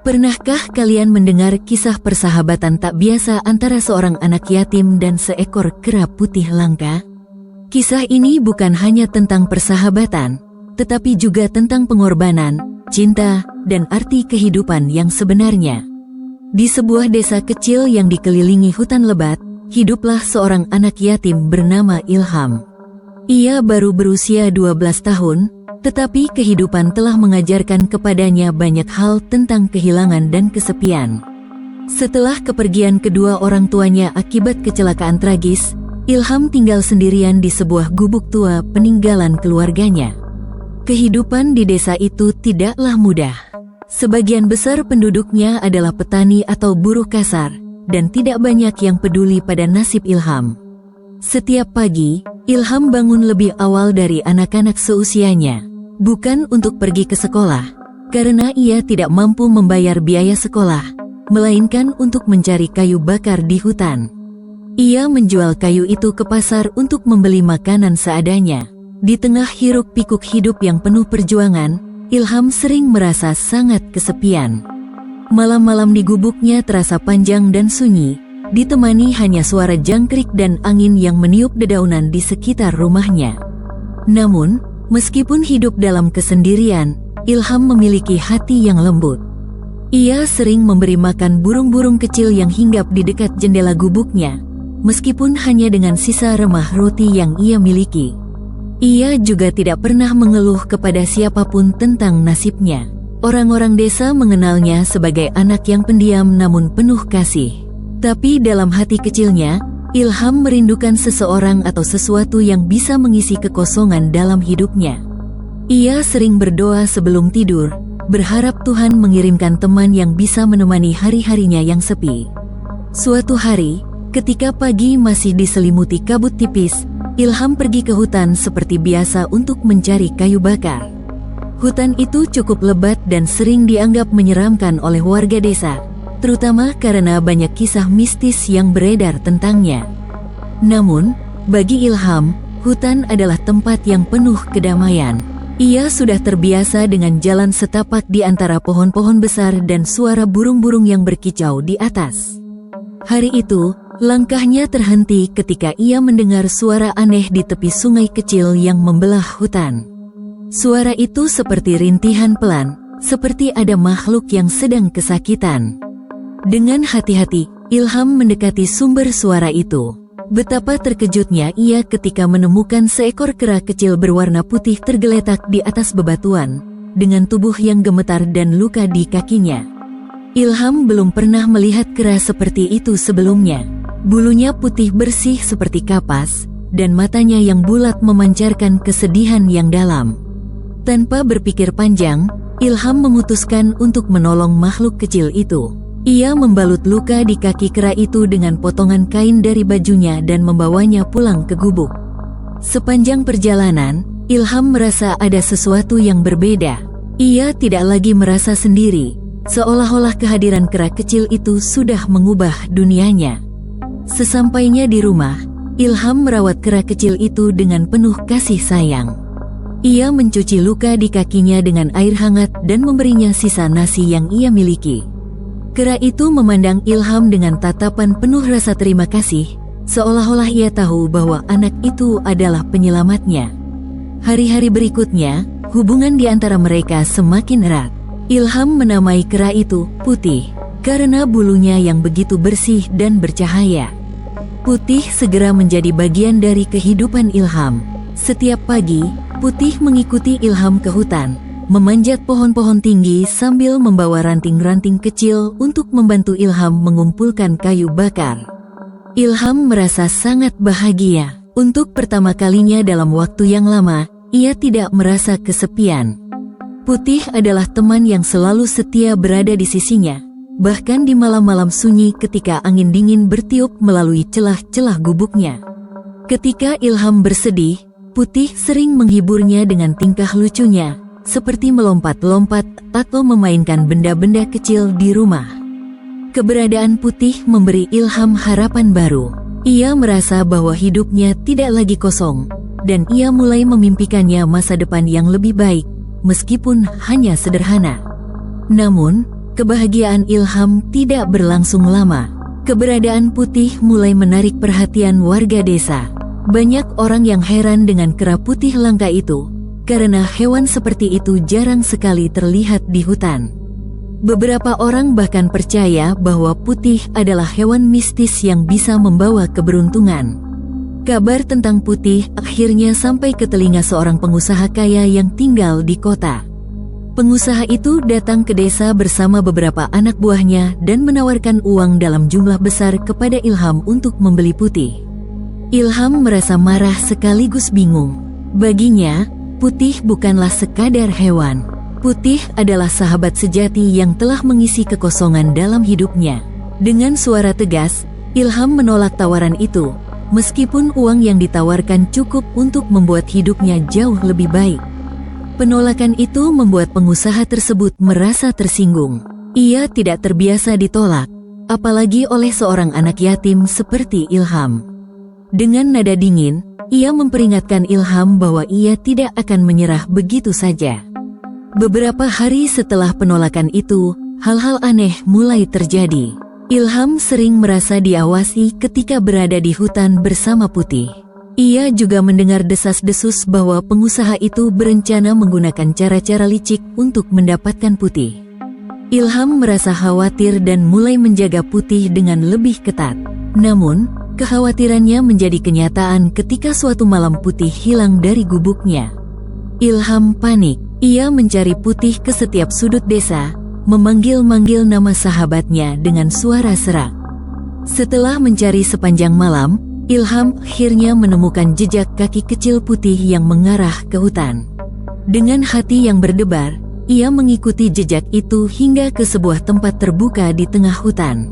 Pernahkah kalian mendengar kisah persahabatan tak biasa antara seorang anak yatim dan seekor kera putih langka? Kisah ini bukan hanya tentang persahabatan, tetapi juga tentang pengorbanan, cinta, dan arti kehidupan yang sebenarnya. Di sebuah desa kecil yang dikelilingi hutan lebat, hiduplah seorang anak yatim bernama Ilham. Ia baru berusia 12 tahun, tetapi kehidupan telah mengajarkan kepadanya banyak hal tentang kehilangan dan kesepian. Setelah kepergian kedua orang tuanya akibat kecelakaan tragis, Ilham tinggal sendirian di sebuah gubuk tua peninggalan keluarganya. Kehidupan di desa itu tidaklah mudah. Sebagian besar penduduknya adalah petani atau buruh kasar, dan tidak banyak yang peduli pada nasib Ilham. Setiap pagi, Ilham bangun lebih awal dari anak-anak seusianya, bukan untuk pergi ke sekolah, karena ia tidak mampu membayar biaya sekolah, melainkan untuk mencari kayu bakar di hutan. Ia menjual kayu itu ke pasar untuk membeli makanan seadanya. Di tengah hiruk-pikuk hidup yang penuh perjuangan, Ilham sering merasa sangat kesepian. Malam-malam di gubuknya terasa panjang dan sunyi, ditemani hanya suara jangkrik dan angin yang meniup dedaunan di sekitar rumahnya. Namun, meskipun hidup dalam kesendirian, Ilham memiliki hati yang lembut. Ia sering memberi makan burung-burung kecil yang hinggap di dekat jendela gubuknya, meskipun hanya dengan sisa remah roti yang ia miliki. Ia juga tidak pernah mengeluh kepada siapapun tentang nasibnya. Orang-orang desa mengenalnya sebagai anak yang pendiam namun penuh kasih. Tapi dalam hati kecilnya, Ilham merindukan seseorang atau sesuatu yang bisa mengisi kekosongan dalam hidupnya. Ia sering berdoa sebelum tidur, berharap Tuhan mengirimkan teman yang bisa menemani hari-harinya yang sepi. Suatu hari, ketika pagi masih diselimuti kabut tipis, Ilham pergi ke hutan seperti biasa untuk mencari kayu bakar. Hutan itu cukup lebat dan sering dianggap menyeramkan oleh warga desa, terutama karena banyak kisah mistis yang beredar tentangnya. Namun, bagi Ilham, hutan adalah tempat yang penuh kedamaian. Ia sudah terbiasa dengan jalan setapak di antara pohon-pohon besar dan suara burung-burung yang berkicau di atas. Hari itu, langkahnya terhenti ketika ia mendengar suara aneh di tepi sungai kecil yang membelah hutan. Suara itu seperti rintihan pelan, seperti ada makhluk yang sedang kesakitan. Dengan hati-hati, Ilham mendekati sumber suara itu. Betapa terkejutnya ia ketika menemukan seekor kera kecil berwarna putih tergeletak di atas bebatuan, dengan tubuh yang gemetar dan luka di kakinya. Ilham belum pernah melihat kera seperti itu sebelumnya. Bulunya putih bersih seperti kapas, dan matanya yang bulat memancarkan kesedihan yang dalam. Tanpa berpikir panjang, Ilham memutuskan untuk menolong makhluk kecil itu. Ia membalut luka di kaki kera itu dengan potongan kain dari bajunya dan membawanya pulang ke gubuk. Sepanjang perjalanan, Ilham merasa ada sesuatu yang berbeda. Ia tidak lagi merasa sendiri, seolah-olah kehadiran kera kecil itu sudah mengubah dunianya. Sesampainya di rumah, Ilham merawat kera kecil itu dengan penuh kasih sayang. Ia mencuci luka di kakinya dengan air hangat dan memberinya sisa nasi yang ia miliki. Kera itu memandang Ilham dengan tatapan penuh rasa terima kasih, seolah-olah ia tahu bahwa anak itu adalah penyelamatnya. Hari-hari berikutnya, hubungan di antara mereka semakin erat. Ilham menamai kera itu Putih, karena bulunya yang begitu bersih dan bercahaya. Putih segera menjadi bagian dari kehidupan Ilham. Setiap pagi, Putih mengikuti Ilham ke hutan, memanjat pohon-pohon tinggi sambil membawa ranting-ranting kecil untuk membantu Ilham mengumpulkan kayu bakar. Ilham merasa sangat bahagia. Untuk pertama kalinya dalam waktu yang lama, ia tidak merasa kesepian. Putih adalah teman yang selalu setia berada di sisinya, bahkan di malam-malam sunyi ketika angin dingin bertiup melalui celah-celah gubuknya. Ketika Ilham bersedih, Putih sering menghiburnya dengan tingkah lucunya, seperti melompat-lompat atau memainkan benda-benda kecil di rumah. Keberadaan Putih memberi Ilham harapan baru. Ia merasa bahwa hidupnya tidak lagi kosong, dan ia mulai memimpikannya masa depan yang lebih baik, meskipun hanya sederhana. Namun, Kebahagiaan Ilham tidak berlangsung lama. Keberadaan Putih mulai menarik perhatian warga desa. Banyak orang yang heran dengan kera putih langka itu, karena hewan seperti itu jarang sekali terlihat di hutan. Beberapa orang bahkan percaya bahwa Putih adalah hewan mistis yang bisa membawa keberuntungan. Kabar tentang Putih akhirnya sampai ke telinga seorang pengusaha kaya yang tinggal di kota. Pengusaha itu datang ke desa bersama beberapa anak buahnya dan menawarkan uang dalam jumlah besar kepada Ilham untuk membeli Putih. Ilham merasa marah sekaligus bingung. Baginya, Putih bukanlah sekadar hewan. Putih adalah sahabat sejati yang telah mengisi kekosongan dalam hidupnya. Dengan suara tegas, Ilham menolak tawaran itu, meskipun uang yang ditawarkan cukup untuk membuat hidupnya jauh lebih baik. Penolakan itu membuat pengusaha tersebut merasa tersinggung. Ia tidak terbiasa ditolak, apalagi oleh seorang anak yatim seperti Ilham. Dengan nada dingin, ia memperingatkan Ilham bahwa ia tidak akan menyerah begitu saja. Beberapa hari setelah penolakan itu, hal-hal aneh mulai terjadi. Ilham sering merasa diawasi ketika berada di hutan bersama Putih. Ia juga mendengar desas-desus bahwa pengusaha itu berencana menggunakan cara-cara licik untuk mendapatkan Putih. Ilham merasa khawatir dan mulai menjaga Putih dengan lebih ketat. Namun, kekhawatirannya menjadi kenyataan ketika suatu malam Putih hilang dari gubuknya. Ilham panik. Ia mencari Putih ke setiap sudut desa, memanggil-manggil nama sahabatnya dengan suara serak. Setelah mencari sepanjang malam, Ilham akhirnya menemukan jejak kaki kecil Putih yang mengarah ke hutan. Dengan hati yang berdebar, ia mengikuti jejak itu hingga ke sebuah tempat terbuka di tengah hutan.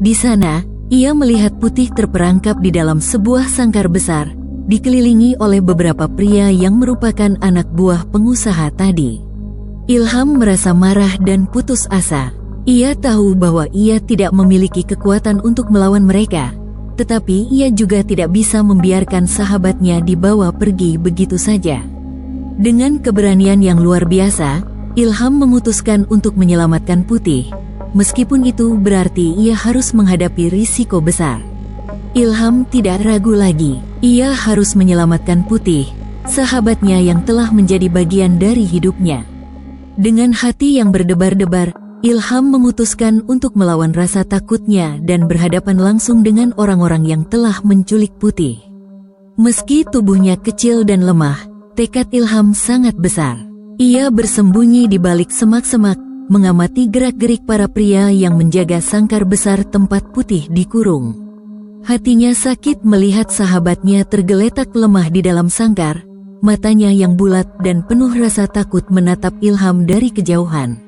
Di sana, ia melihat Putih terperangkap di dalam sebuah sangkar besar, dikelilingi oleh beberapa pria yang merupakan anak buah pengusaha tadi. Ilham merasa marah dan putus asa. Ia tahu bahwa ia tidak memiliki kekuatan untuk melawan mereka, tetapi ia juga tidak bisa membiarkan sahabatnya dibawa pergi begitu saja. Dengan keberanian yang luar biasa, Ilham memutuskan untuk menyelamatkan Putih, meskipun itu berarti ia harus menghadapi risiko besar. Ilham tidak ragu lagi. Ia harus menyelamatkan Putih, sahabatnya yang telah menjadi bagian dari hidupnya. Dengan hati yang berdebar-debar, Ilham memutuskan untuk melawan rasa takutnya dan berhadapan langsung dengan orang-orang yang telah menculik Putih. Meski tubuhnya kecil dan lemah, tekad Ilham sangat besar. Ia bersembunyi di balik semak-semak, mengamati gerak-gerik para pria yang menjaga sangkar besar tempat Putih dikurung. Hatinya sakit melihat sahabatnya tergeletak lemah di dalam sangkar, matanya yang bulat dan penuh rasa takut menatap Ilham dari kejauhan.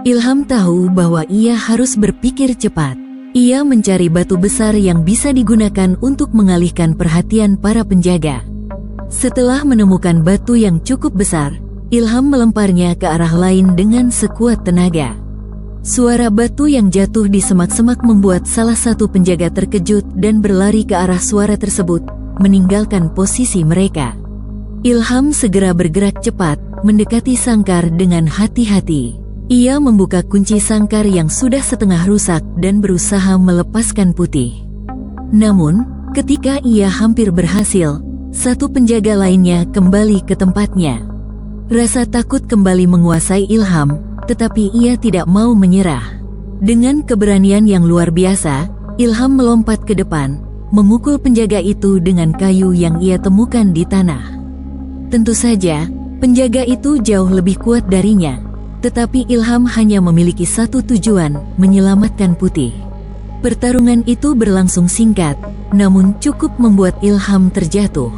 Ilham tahu bahwa ia harus berpikir cepat. Ia mencari batu besar yang bisa digunakan untuk mengalihkan perhatian para penjaga. Setelah menemukan batu yang cukup besar, Ilham melemparnya ke arah lain dengan sekuat tenaga. Suara batu yang jatuh di semak-semak membuat salah satu penjaga terkejut dan berlari ke arah suara tersebut, meninggalkan posisi mereka. Ilham segera bergerak cepat, mendekati sangkar dengan hati-hati. Ia membuka kunci sangkar yang sudah setengah rusak dan berusaha melepaskan Putih. Namun, ketika ia hampir berhasil, satu penjaga lainnya kembali ke tempatnya. Rasa takut kembali menguasai Ilham, tetapi ia tidak mau menyerah. Dengan keberanian yang luar biasa, Ilham melompat ke depan, memukul penjaga itu dengan kayu yang ia temukan di tanah. Tentu saja, penjaga itu jauh lebih kuat darinya, tetapi Ilham hanya memiliki satu tujuan, menyelamatkan Putih. Pertarungan itu berlangsung singkat, namun cukup membuat Ilham terjatuh.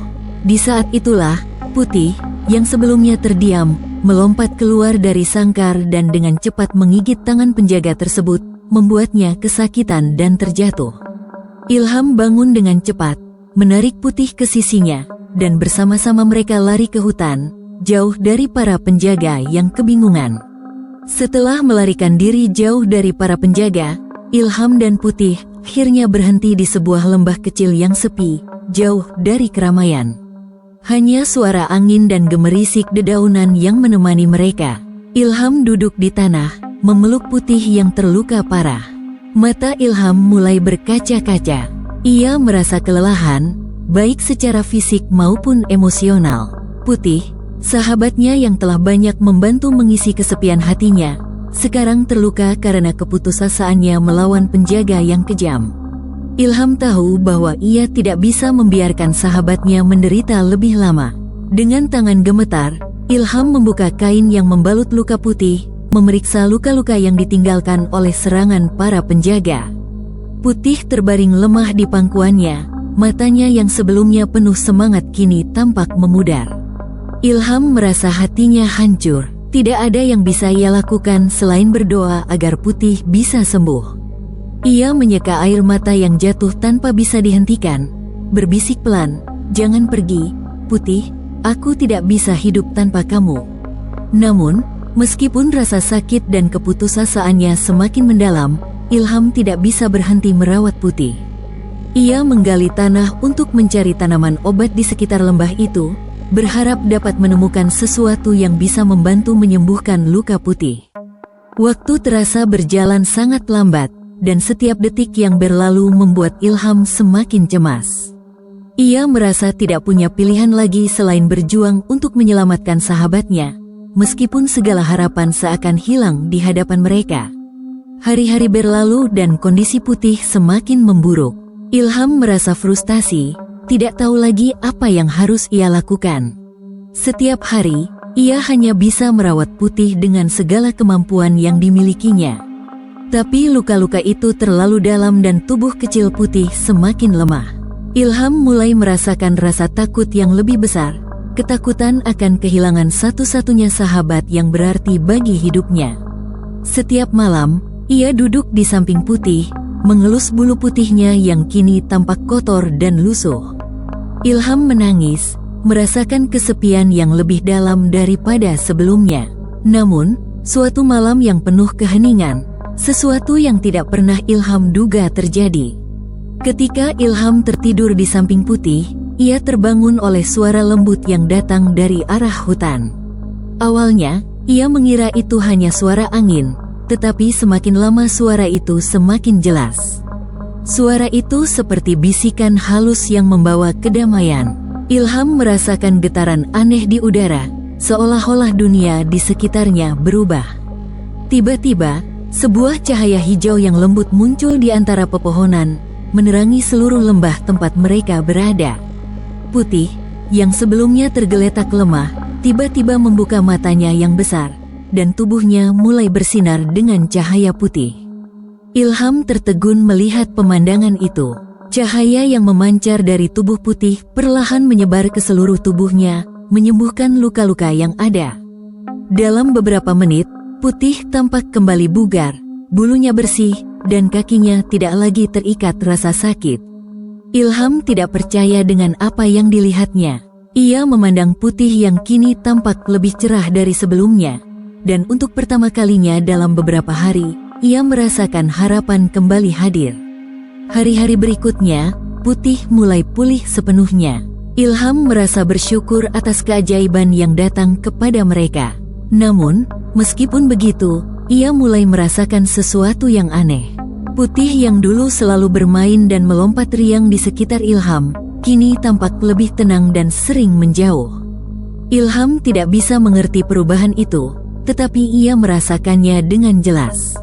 Di saat itulah, Putih, yang sebelumnya terdiam, melompat keluar dari sangkar dan dengan cepat menggigit tangan penjaga tersebut, membuatnya kesakitan dan terjatuh. Ilham bangun dengan cepat, menarik Putih ke sisinya, dan bersama-sama mereka lari ke hutan, jauh dari para penjaga yang kebingungan. Setelah melarikan diri jauh dari para penjaga, Ilham dan Putih akhirnya berhenti di sebuah lembah kecil yang sepi, jauh dari keramaian. Hanya suara angin dan gemerisik dedaunan yang menemani mereka. Ilham duduk di tanah, memeluk Putih yang terluka parah. Mata Ilham mulai berkaca-kaca. Ia merasa kelelahan, baik secara fisik maupun emosional. Putih, sahabatnya yang telah banyak membantu mengisi kesepian hatinya, sekarang terluka karena keputusasaan melawan penjaga yang kejam. Ilham tahu bahwa ia tidak bisa membiarkan sahabatnya menderita lebih lama. Dengan tangan gemetar, Ilham membuka kain yang membalut luka Putih, memeriksa luka-luka yang ditinggalkan oleh serangan para penjaga. Putih terbaring lemah di pangkuannya, matanya yang sebelumnya penuh semangat kini tampak memudar. Ilham merasa hatinya hancur. Tidak ada yang bisa ia lakukan selain berdoa agar Putih bisa sembuh. Ia menyeka air mata yang jatuh tanpa bisa dihentikan, berbisik pelan, "Jangan pergi, Putih, aku tidak bisa hidup tanpa kamu." Namun, meskipun rasa sakit dan keputusasaannya semakin mendalam, Ilham tidak bisa berhenti merawat Putih. Ia menggali tanah untuk mencari tanaman obat di sekitar lembah itu, berharap dapat menemukan sesuatu yang bisa membantu menyembuhkan luka Putih. Waktu terasa berjalan sangat lambat, dan setiap detik yang berlalu membuat Ilham semakin cemas. Ia merasa tidak punya pilihan lagi selain berjuang untuk menyelamatkan sahabatnya, meskipun segala harapan seakan hilang di hadapan mereka. Hari-hari berlalu dan kondisi Putih semakin memburuk. Ilham merasa frustasi, tidak tahu lagi apa yang harus ia lakukan. Setiap hari, ia hanya bisa merawat Putih dengan segala kemampuan yang dimilikinya. Tapi luka-luka itu terlalu dalam dan tubuh kecil Putih semakin lemah. Ilham mulai merasakan rasa takut yang lebih besar, ketakutan akan kehilangan satu-satunya sahabat yang berarti bagi hidupnya. Setiap malam, ia duduk di samping Putih, mengelus bulu putihnya yang kini tampak kotor dan lusuh. Ilham menangis, merasakan kesepian yang lebih dalam daripada sebelumnya. Namun, suatu malam yang penuh keheningan, sesuatu yang tidak pernah Ilham duga terjadi. Ketika Ilham tertidur di samping Putih, ia terbangun oleh suara lembut yang datang dari arah hutan. Awalnya, ia mengira itu hanya suara angin, tetapi semakin lama suara itu semakin jelas. Suara itu seperti bisikan halus yang membawa kedamaian. Ilham merasakan getaran aneh di udara, seolah-olah dunia di sekitarnya berubah. Tiba-tiba, sebuah cahaya hijau yang lembut muncul di antara pepohonan, menerangi seluruh lembah tempat mereka berada. Putih, yang sebelumnya tergeletak lemah, tiba-tiba membuka matanya yang besar, dan tubuhnya mulai bersinar dengan cahaya putih. Ilham tertegun melihat pemandangan itu. Cahaya yang memancar dari tubuh Putih perlahan menyebar ke seluruh tubuhnya, menyembuhkan luka-luka yang ada. Dalam beberapa menit, Putih tampak kembali bugar, bulunya bersih, dan kakinya tidak lagi terikat rasa sakit. Ilham tidak percaya dengan apa yang dilihatnya. Ia memandang Putih yang kini tampak lebih cerah dari sebelumnya, dan untuk pertama kalinya dalam beberapa hari, ia merasakan harapan kembali hadir. Hari-hari berikutnya, Putih mulai pulih sepenuhnya. Ilham merasa bersyukur atas keajaiban yang datang kepada mereka. Namun, meskipun begitu, ia mulai merasakan sesuatu yang aneh. Putih yang dulu selalu bermain dan melompat riang di sekitar Ilham, kini tampak lebih tenang dan sering menjauh. Ilham tidak bisa mengerti perubahan itu, tetapi ia merasakannya dengan jelas.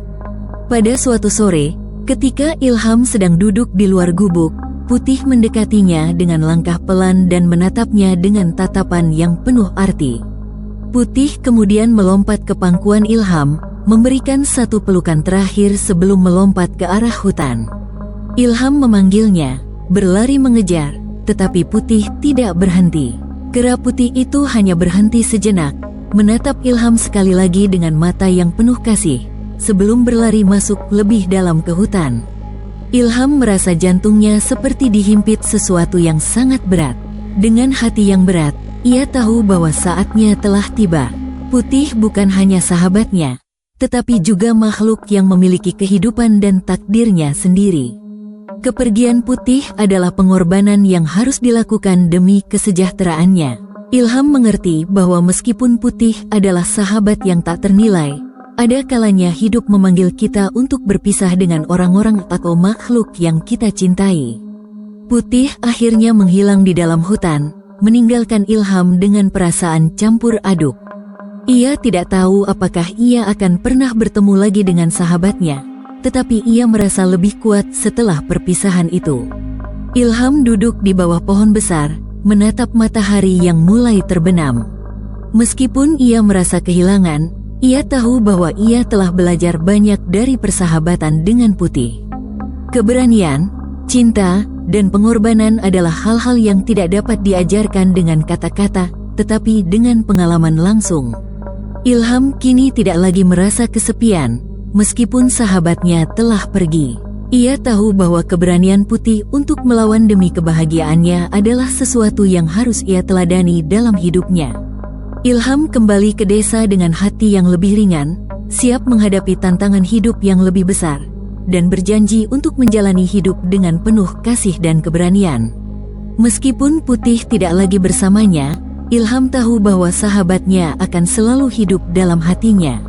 Pada suatu sore, ketika Ilham sedang duduk di luar gubuk, Putih mendekatinya dengan langkah pelan dan menatapnya dengan tatapan yang penuh arti. Putih kemudian melompat ke pangkuan Ilham, memberikan satu pelukan terakhir sebelum melompat ke arah hutan. Ilham memanggilnya, berlari mengejar, tetapi Putih tidak berhenti. Kera putih itu hanya berhenti sejenak, menatap Ilham sekali lagi dengan mata yang penuh kasih, sebelum berlari masuk lebih dalam ke hutan. Ilham merasa jantungnya seperti dihimpit sesuatu yang sangat berat. Dengan hati yang berat, ia tahu bahwa saatnya telah tiba. Putih bukan hanya sahabatnya, tetapi juga makhluk yang memiliki kehidupan dan takdirnya sendiri. Kepergian Putih adalah pengorbanan yang harus dilakukan demi kesejahteraannya. Ilham mengerti bahwa meskipun Putih adalah sahabat yang tak ternilai, Ada kalanya hidup memanggil kita untuk berpisah dengan orang-orang atau makhluk yang kita cintai. Putih akhirnya menghilang di dalam hutan, meninggalkan Ilham dengan perasaan campur aduk. Ia tidak tahu apakah ia akan pernah bertemu lagi dengan sahabatnya, tetapi ia merasa lebih kuat setelah perpisahan itu. Ilham duduk di bawah pohon besar, menatap matahari yang mulai terbenam. Meskipun ia merasa kehilangan, ia tahu bahwa ia telah belajar banyak dari persahabatan dengan Putih. Keberanian, cinta, dan pengorbanan adalah hal-hal yang tidak dapat diajarkan dengan kata-kata, tetapi dengan pengalaman langsung. Ilham kini tidak lagi merasa kesepian, meskipun sahabatnya telah pergi. Ia tahu bahwa keberanian Putih untuk melawan demi kebahagiaannya adalah sesuatu yang harus ia teladani dalam hidupnya. Ilham kembali ke desa dengan hati yang lebih ringan, siap menghadapi tantangan hidup yang lebih besar, dan berjanji untuk menjalani hidup dengan penuh kasih dan keberanian. Meskipun Putih tidak lagi bersamanya, Ilham tahu bahwa sahabatnya akan selalu hidup dalam hatinya.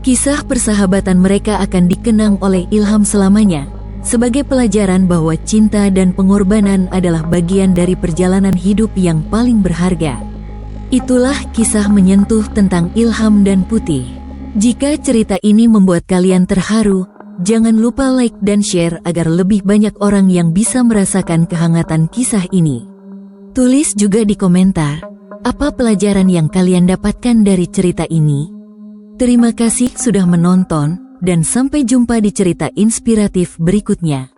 Kisah persahabatan mereka akan dikenang oleh Ilham selamanya, sebagai pelajaran bahwa cinta dan pengorbanan adalah bagian dari perjalanan hidup yang paling berharga. Itulah kisah menyentuh tentang Ilham dan Putih. Jika cerita ini membuat kalian terharu, jangan lupa like dan share agar lebih banyak orang yang bisa merasakan kehangatan kisah ini. Tulis juga di komentar, apa pelajaran yang kalian dapatkan dari cerita ini? Terima kasih sudah menonton, dan sampai jumpa di cerita inspiratif berikutnya.